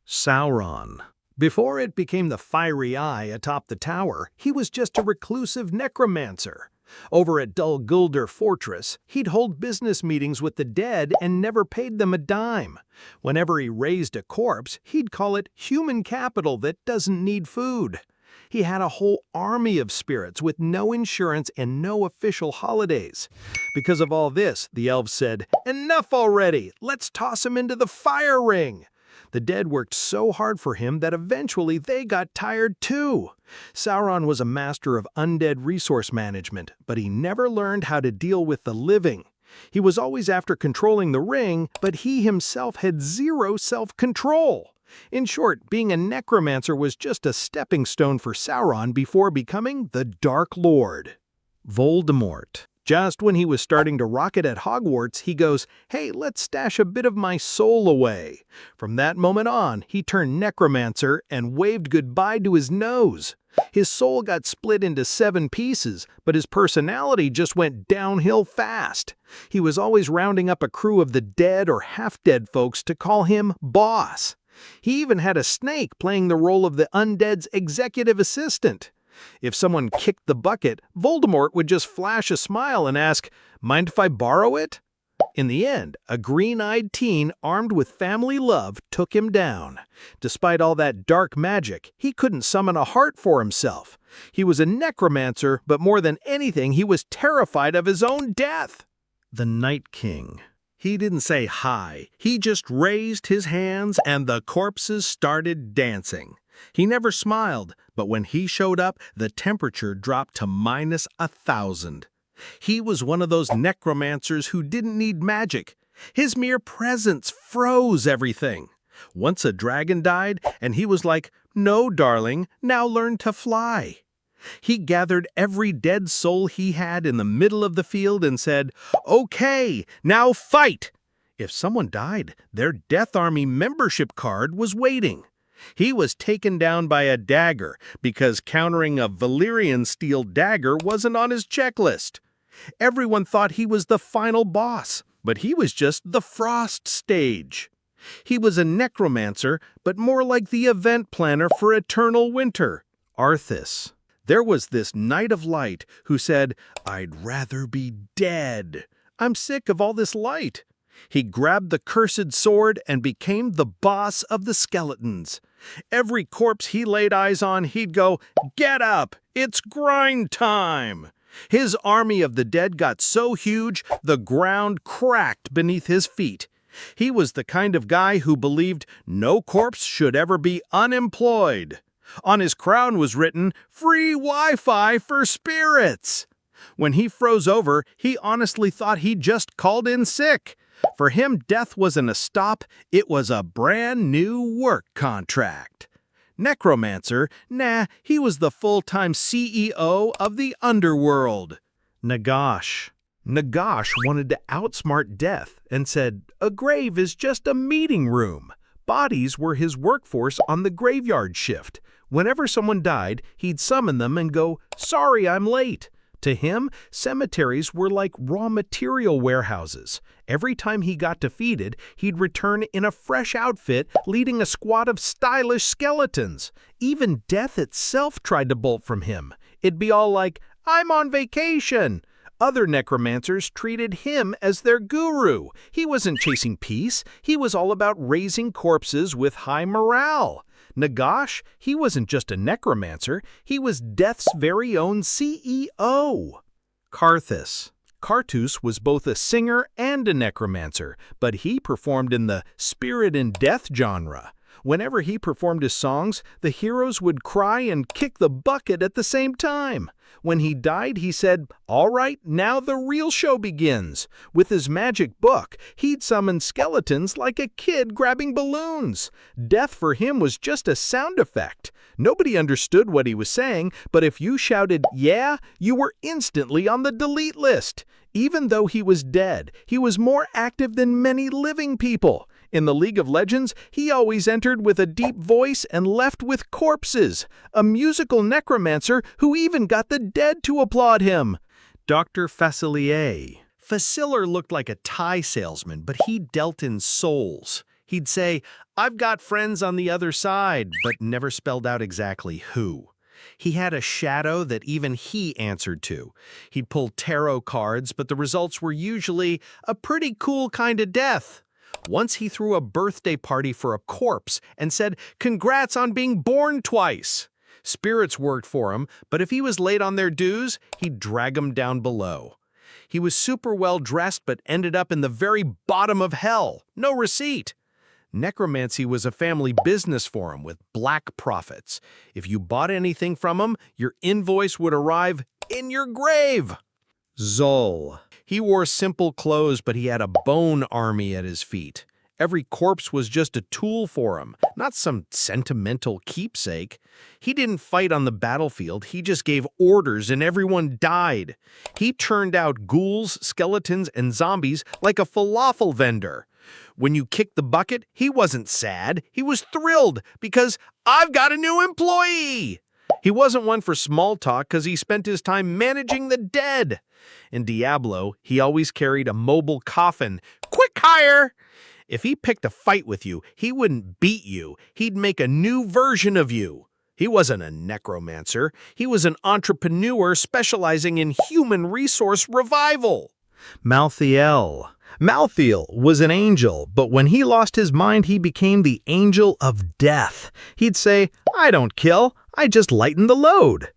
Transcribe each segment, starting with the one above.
Sauron. Before it became the fiery eye atop the tower, he was just a reclusive necromancer. Over at Dol Guldur Fortress, he'd hold business meetings with the dead and never paid them a dime. Whenever he raised a corpse, he'd call it human capital that doesn't need food. He had a whole army of spirits with no insurance and no official holidays. Because of all this, the elves said, "Enough already! Let's toss him into the fire ring!" The dead worked so hard for him that eventually they got tired too. Sauron was a master of undead resource management, but he never learned how to deal with the living. He was always after controlling the ring, but he himself had zero self-control. In short, being a necromancer was just a stepping stone for Sauron before becoming the Dark Lord. Voldemort. Just when he was starting to rocket at Hogwarts, he goes, "Hey, let's stash a bit of my soul away." From that moment on, he turned necromancer and waved goodbye to his nose. His soul got split into 7 pieces, but his personality just went downhill fast. He was always rounding up a crew of the dead or half-dead folks to call him boss. He even had a snake playing the role of the undead's executive assistant. If someone kicked the bucket, Voldemort would just flash a smile and ask, "Mind if I borrow it?" In the end, a green-eyed teen armed with family love took him down. Despite all that dark magic, he couldn't summon a heart for himself. He was a necromancer, but more than anything, he was terrified of his own death. The Night King. He didn't say hi. He just raised his hands and the corpses started dancing. He never smiled, but when he showed up, the temperature dropped to -1,000. He was one of those necromancers who didn't need magic. His mere presence froze everything. Once a dragon died, and he was like, "No, darling, now learn to fly." He gathered every dead soul he had in the middle of the field and said, "Okay, now fight!" If someone died, their Death Army membership card was waiting. He was taken down by a dagger because countering a Valyrian steel dagger wasn't on his checklist. Everyone thought he was the final boss, but he was just the frost stage. He was a necromancer, but more like the event planner for eternal winter. Arthas. There was this Knight of Light who said, "I'd rather be dead. I'm sick of all this light." He grabbed the cursed sword and became the boss of the skeletons. Every corpse he laid eyes on, he'd go, "Get up! It's grind time!" His army of the dead got so huge, the ground cracked beneath his feet. He was the kind of guy who believed no corpse should ever be unemployed. On his crown was written, "Free Wi-Fi for spirits." When he froze over, he honestly thought he'd just called in sick. For him, death wasn't a stop, it was a brand new work contract. Necromancer, nah, he was the full-time CEO of the underworld. Nagash. Nagash wanted to outsmart death and said, "A grave is just a meeting room." Bodies were his workforce on the graveyard shift. Whenever someone died, he'd summon them and go, "Sorry, I'm late." To him, cemeteries were like raw material warehouses. Every time he got defeated, he'd return in a fresh outfit, leading a squad of stylish skeletons. Even death itself tried to bolt from him. It'd be all like, "I'm on vacation." Other necromancers treated him as their guru. He wasn't chasing peace. He was all about raising corpses with high morale. Nagash, he wasn't just a necromancer, he was death's very own CEO. Karthus. Karthus was both a singer and a necromancer, but he performed in the spirit and death genre. Whenever he performed his songs, the heroes would cry and kick the bucket at the same time. When he died, he said, "All right, now the real show begins." With his magic book, he'd summon skeletons like a kid grabbing balloons. Death for him was just a sound effect. Nobody understood what he was saying, but if you shouted, "Yeah," you were instantly on the delete list. Even though he was dead, he was more active than many living people. In the League of Legends, he always entered with a deep voice and left with corpses. A musical necromancer who even got the dead to applaud him. Dr. Facilier. Facilier looked like a tie salesman, but he dealt in souls. He'd say, "I've got friends on the other side," but never spelled out exactly who. He had a shadow that even he answered to. He'd pull tarot cards, but the results were usually a pretty cool kind of death. Once he threw a birthday party for a corpse and said, "Congrats on being born twice." Spirits worked for him, but if he was late on their dues, he'd drag them down below. He was super well dressed but ended up in the very bottom of hell. No receipt. Necromancy was a family business for him with black profits. If you bought anything from him, your invoice would arrive in your grave. Zol. He wore simple clothes, but he had a bone army at his feet. Every corpse was just a tool for him, not some sentimental keepsake. He didn't fight on the battlefield, he just gave orders and everyone died. He churned out ghouls, skeletons, and zombies like a falafel vendor. When you kicked the bucket, he wasn't sad, he was thrilled because "I've got a new employee!" He wasn't one for small talk because he spent his time managing the dead. In Diablo, he always carried a mobile coffin. Quick hire! If he picked a fight with you, he wouldn't beat you. He'd make a new version of you. He wasn't a necromancer. He was an entrepreneur specializing in human resource revival. Malthael. Malthael was an angel, but when he lost his mind, he became the angel of death. He'd say, "I don't kill, I just lighten the load."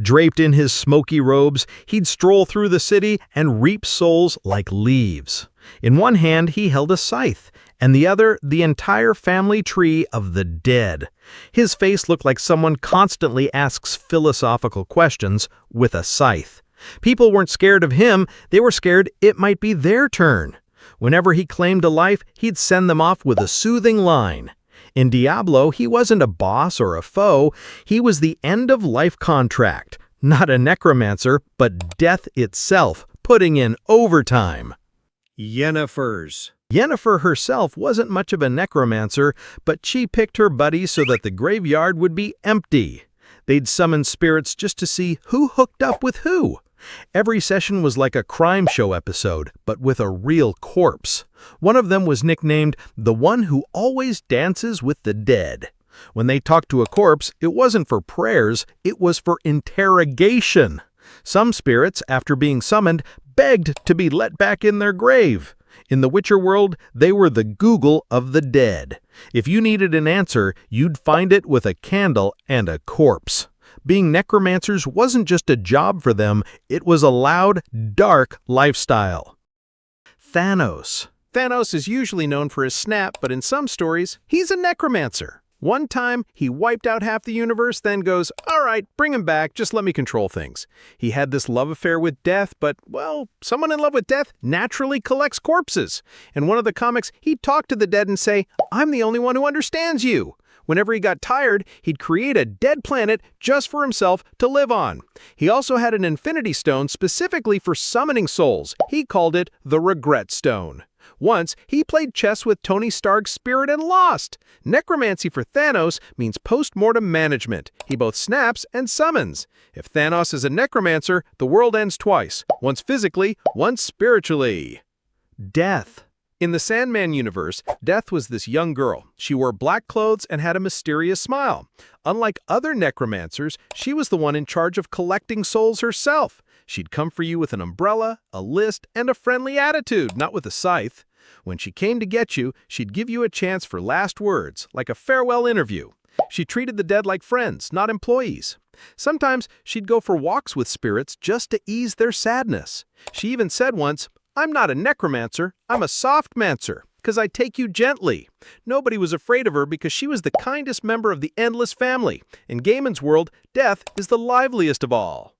Draped in his smoky robes, he'd stroll through the city and reap souls like leaves. In one hand, he held a scythe, and the other, the entire family tree of the dead. His face looked like someone constantly asks philosophical questions with a scythe. People weren't scared of him, they were scared it might be their turn. Whenever he claimed a life, he'd send them off with a soothing line. In Diablo, he wasn't a boss or a foe, he was the end-of-life contract. Not a necromancer, but death itself, putting in overtime. Yennifers. Yennefer herself wasn't much of a necromancer, but she picked her buddies so that the graveyard would be empty. They'd summon spirits just to see who hooked up with who. Every session was like a crime show episode, but with a real corpse. One of them was nicknamed the one who always dances with the dead. When they talked to a corpse, it wasn't for prayers, it was for interrogation. Some spirits, after being summoned, begged to be let back in their grave. In the Witcher world, they were the Google of the dead. If you needed an answer, you'd find it with a candle and a corpse. Being necromancers wasn't just a job for them, it was a loud, dark lifestyle. Thanos. Thanos is usually known for his snap, but in some stories, he's a necromancer. One time, he wiped out half the universe, then goes, "All right, bring him back, just let me control things." He had this love affair with death, but, well, someone in love with death naturally collects corpses. In one of the comics, he'd talk to the dead and say, "I'm the only one who understands you." Whenever he got tired, he'd create a dead planet just for himself to live on. He also had an infinity stone specifically for summoning souls. He called it the Regret Stone. Once, he played chess with Tony Stark's spirit and lost. Necromancy for Thanos means post-mortem management. He both snaps and summons. If Thanos is a necromancer, the world ends twice. Once physically, once spiritually. Death. In the Sandman universe, Death was this young girl. She wore black clothes and had a mysterious smile. Unlike other necromancers, she was the one in charge of collecting souls herself. She'd come for you with an umbrella, a list, and a friendly attitude, not with a scythe. When she came to get you, she'd give you a chance for last words, like a farewell interview. She treated the dead like friends, not employees. Sometimes she'd go for walks with spirits just to ease their sadness. She even said once, "I'm not a necromancer, I'm a softmancer, because I take you gently." Nobody was afraid of her because she was the kindest member of the Endless family. In Gaiman's world, Death is the liveliest of all.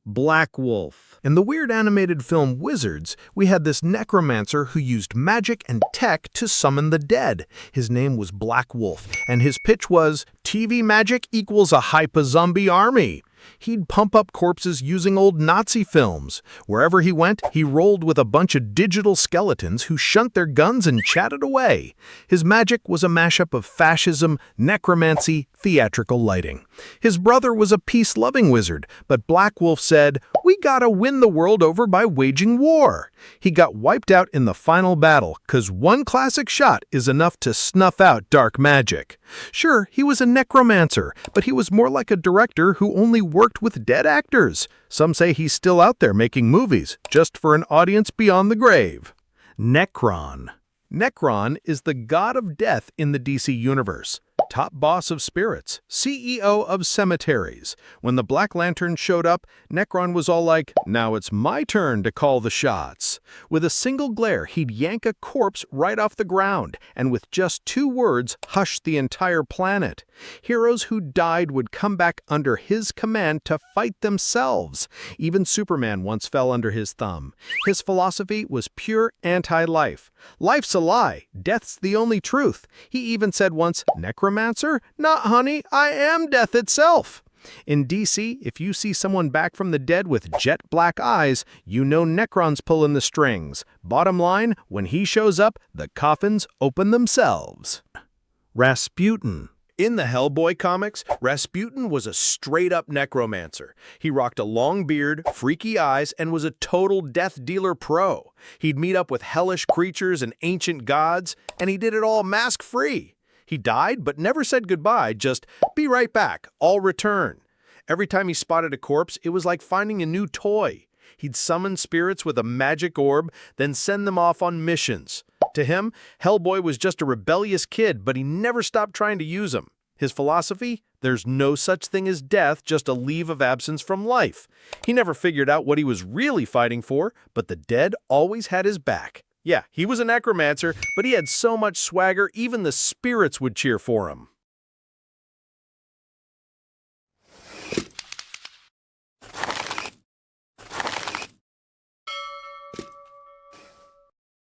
Black Wolf. In the weird animated film Wizards, we had this necromancer who used magic and tech to summon the dead. His name was Black Wolf, and his pitch was, TV magic equals a hyper-zombie army. He'd pump up corpses using old Nazi films. Wherever he went, he rolled with a bunch of digital skeletons who shunt their guns and chatted away. His magic was a mashup of fascism, necromancy, theatrical lighting. His brother was a peace-loving wizard, but Black Wolf said, "We gotta win the world over by waging war." He got wiped out in the final battle, 'cause one classic shot is enough to snuff out dark magic. Sure, he was a necromancer, but he was more like a director who only worked with dead actors. Some say he's still out there making movies, just for an audience beyond the grave. Necron. Necron is the god of death in the DC universe. Top boss of spirits, CEO of cemeteries. When the Black Lantern showed up, Necron was all like, "Now it's my turn to call the shots." With a single glare, he'd yank a corpse right off the ground, and with just 2 words, hush the entire planet. Heroes who died would come back under his command to fight themselves. Even Superman once fell under his thumb. His philosophy was pure anti-life. Life's a lie, death's the only truth. He even said once, "Necromancer? Nah, honey, I am death itself." In DC, if you see someone back from the dead with jet black eyes, you know Necron's pulling the strings. Bottom line, when he shows up, the coffins open themselves. Rasputin. In the Hellboy comics, Rasputin was a straight-up necromancer. He rocked a long beard, freaky eyes, and was a total death dealer pro. He'd meet up with hellish creatures and ancient gods, and he did it all mask-free. He died, but never said goodbye, just, "Be right back, I'll return." Every time he spotted a corpse, it was like finding a new toy. He'd summon spirits with a magic orb, then send them off on missions. To him, Hellboy was just a rebellious kid, but he never stopped trying to use him. His philosophy? There's no such thing as death, just a leave of absence from life. He never figured out what he was really fighting for, but the dead always had his back. Yeah, he was a necromancer, but he had so much swagger, even the spirits would cheer for him.